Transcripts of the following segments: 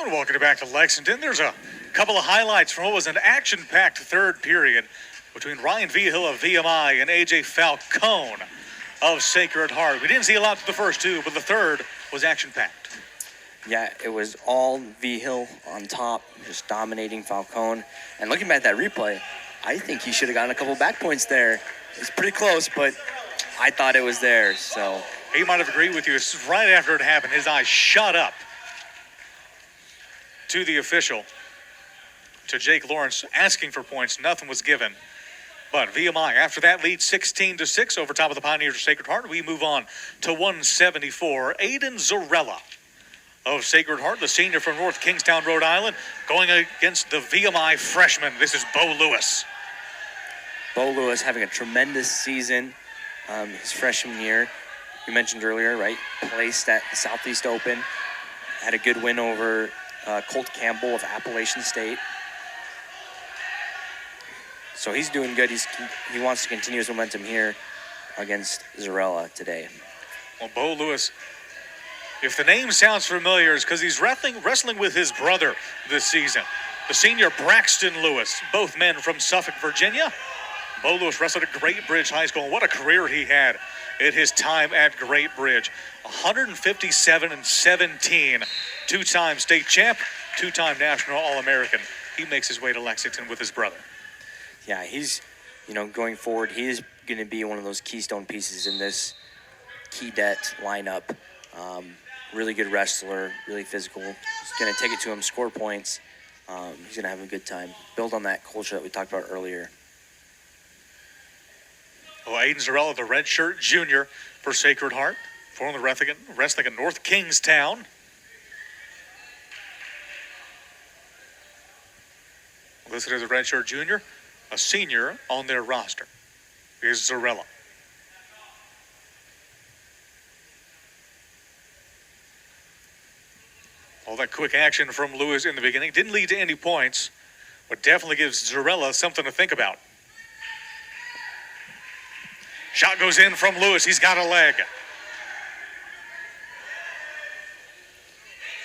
And welcome back to Lexington. There's a couple of highlights from what was an action-packed third period between Ryan Vigil of VMI and AJ Falcone of Sacred Heart. We didn't see a lot for the first two, but the third was action-packed. Yeah, it was all Vigil on top, just dominating Falcone. And looking back at that replay, I think he should have gotten a couple back points there. It's pretty close, but I thought it was there, so. He might have agreed with you. It's right after it happened, his eyes shot up to the official, to Jake Lawrence, asking for points. Nothing was given. But VMI, after that lead 16-6 over top of the Pioneers of Sacred Heart, we move on to 174. Aidan Zarrella of Sacred Heart, the senior from North Kingstown, Rhode Island, going against the VMI freshman. This is Beau Lewis. Beau Lewis having a tremendous season his freshman year. You mentioned earlier, right? Placed at the Southeast Open. Had a good win over Colt Campbell of Appalachian State. So he's doing good. He wants to continue his momentum here against Zarrella today. Well, Beau Lewis, if the name sounds familiar, it's because he's wrestling with his brother this season. The senior Braxton Lewis, both men from Suffolk, Virginia. Beau Lewis wrestled at Great Bridge High School, and what a career he had in his time at Great Bridge. 157-17, two-time state champ, two-time national All-American. He makes his way to Lexington with his brother. Yeah, he's, going forward, he is going to be one of those keystone pieces in this Kedet lineup. Really good wrestler, really physical. He's going to take it to him, score points. He's going to have a good time. Build on that culture that we talked about earlier. Well, Aidan Zarrella, the redshirt junior for Sacred Heart, formerly wrestling in North Kingstown. Listed as a redshirt junior, a senior on their roster. Here's Zarrella. All that quick action from Lewis in the beginning didn't lead to any points, but definitely gives Zarrella something to think about. Shot goes in from Lewis. He's got a leg.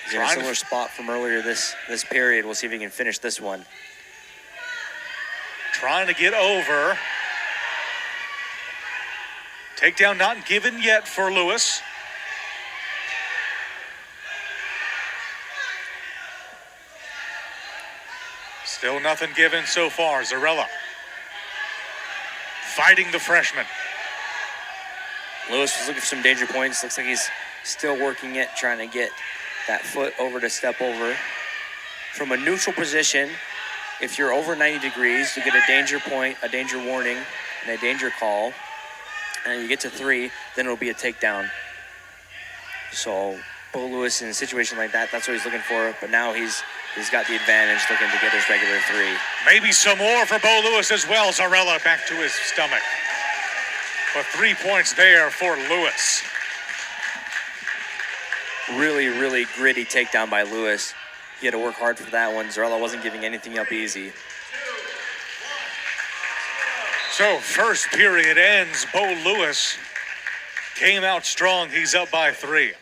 He's in a similar spot from earlier this period. We'll see if he can finish this one. Trying to get over. Takedown not given yet for Lewis. Still nothing given so far. Zarrella fighting the freshman. Lewis was looking for some danger points. Looks like he's still working it, trying to get that foot over to step over. From a neutral position, if you're over 90 degrees, you get a danger point, a danger warning, and a danger call. And you get to 3, then it'll be a takedown. So Beau Lewis in a situation like that, that's what he's looking for. But now he's got the advantage, looking to get his regular 3. Maybe some more for Beau Lewis as well. Zarrella back to his stomach. But 3 points there for Lewis. Really, really gritty takedown by Lewis. He had to work hard for that one. Zarrella wasn't giving anything up easy. So first period ends. Beau Lewis came out strong. He's up by 3.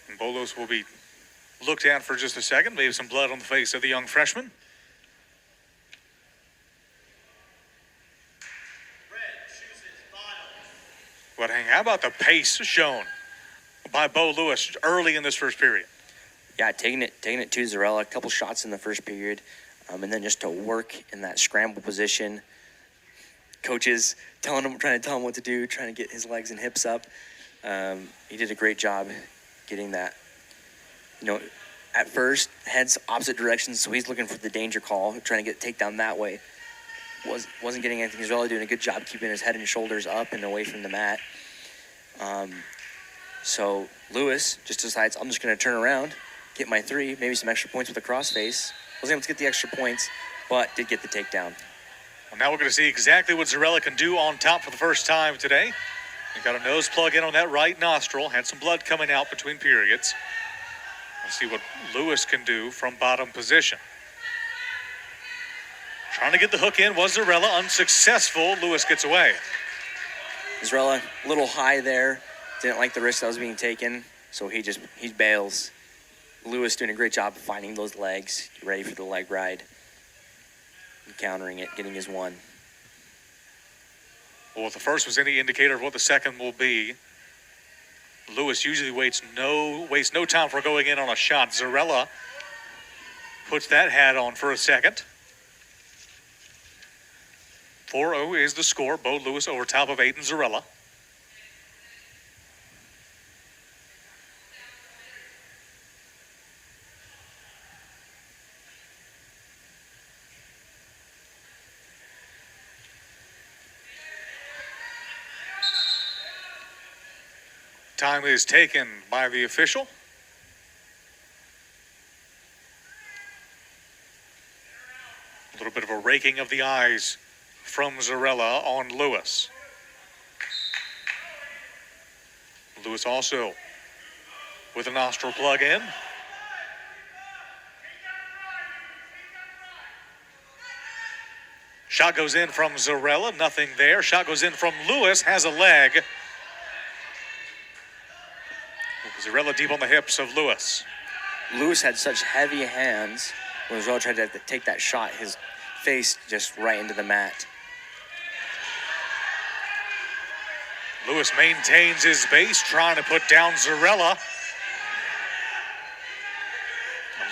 And Beau Lewis will be looked at for just a second. Maybe some blood on the face of the young freshman. But how about the pace shown by Beau Lewis early in this first period? Yeah, taking it to Zarrella. A couple shots in the first period, and then just to work in that scramble position. Coaches trying to tell him what to do, trying to get his legs and hips up. He did a great job getting that. At first, heads opposite directions, so he's looking for the danger call, trying to get a takedown that way. Wasn't getting anything. He's really doing a good job keeping his head and shoulders up and away from the mat. So Lewis just decides, I'm just going to turn around, get my 3, maybe some extra points with a crossface. Wasn't able to get the extra points, but did get the takedown. Well, now we're going to see exactly what Zarrella can do on top for the first time today. He got a nose plug in on that right nostril, had some blood coming out between periods. Let's see what Lewis can do from bottom position. Trying to get the hook in was Zarrella, unsuccessful. Lewis gets away. Zarrella a little high there Didn't like the risk that was being taken, so he bails. Lewis doing a great job of finding those legs, ready for the leg ride, and countering it, getting his one. Well, if the first was any indicator of what the second will be, Lewis usually wastes no time for going in on a shot. Zarrella puts that hat on for a second. 4-0 is the score. Beau Lewis over top of Aidan Zarrella. Time is taken by the official. A little bit of a raking of the eyes from Zarrella on Lewis. Lewis also with a nostril plug in. Shot goes in from Zarrella, nothing there. Shot goes in from Lewis, has a leg. Zarrella deep on the hips of Lewis. Lewis had such heavy hands when Zarrella tried to take that shot. His face just right into the mat. Lewis maintains his base, trying to put down Zarrella.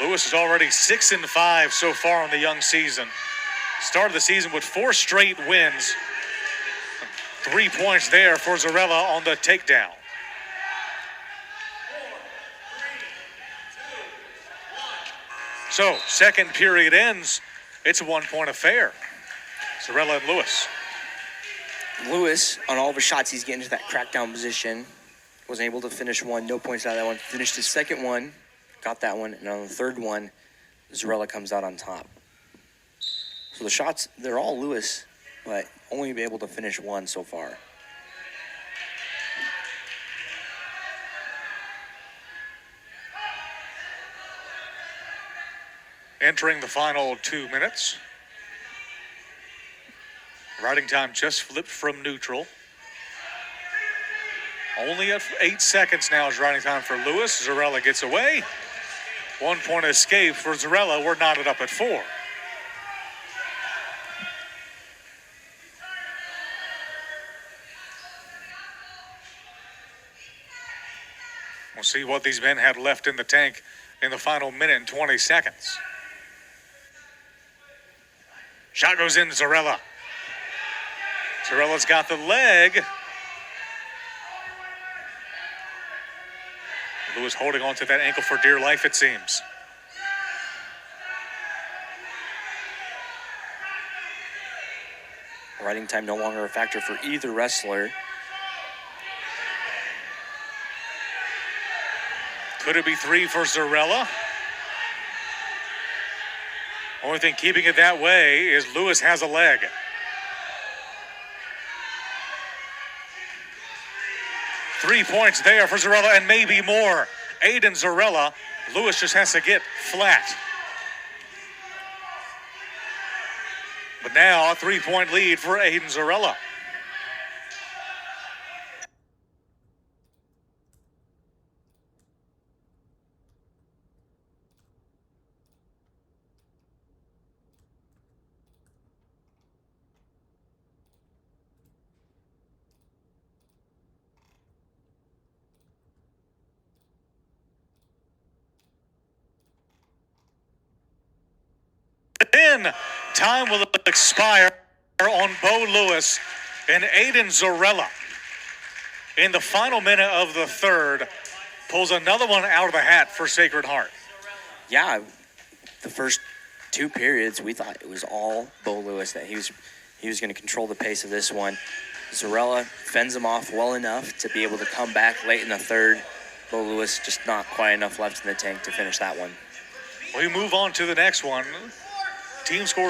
Lewis is already 6-5 so far in the young season. Started the season with 4 straight wins. 3 points there for Zarrella on the takedown. So, second period ends. It's a 1-point affair. Zarrella and Lewis. Lewis, on all of his shots, he's getting to that crackdown position. Wasn't able to finish one. No points out of that one. Finished his second one. Got that one. And on the third one, Zarrella comes out on top. So the shots, they're all Lewis, but only be able to finish one so far. Entering the final 2 minutes. Riding time just flipped from neutral. Only at 8 seconds now is riding time for Lewis. Zarrella gets away. 1 point escape for Zarrella. We're knotted up at 4. We'll see what these men have left in the tank in the final minute and 20 seconds. Shot goes in, Zarrella. Zarrella's got the leg. Lewis holding on to that ankle for dear life, it seems. Riding time no longer a factor for either wrestler. Could it be 3 for Zarrella? Only thing keeping it that way is Lewis has a leg. Three points there for Zarrella and maybe more. Aidan Zarrella. Lewis just has to get flat. But now a 3-point lead for Aidan Zarrella. Then time will expire on Beau Lewis and Aidan Zarrella. In the final minute of the third, pulls another one out of the hat for Sacred Heart. Yeah, the first 2 periods, we thought it was all Beau Lewis, that he was going to control the pace of this one. Zarrella fends him off well enough to be able to come back late in the third. Beau Lewis just not quite enough left in the tank to finish that one. We move on to the next one. Team scores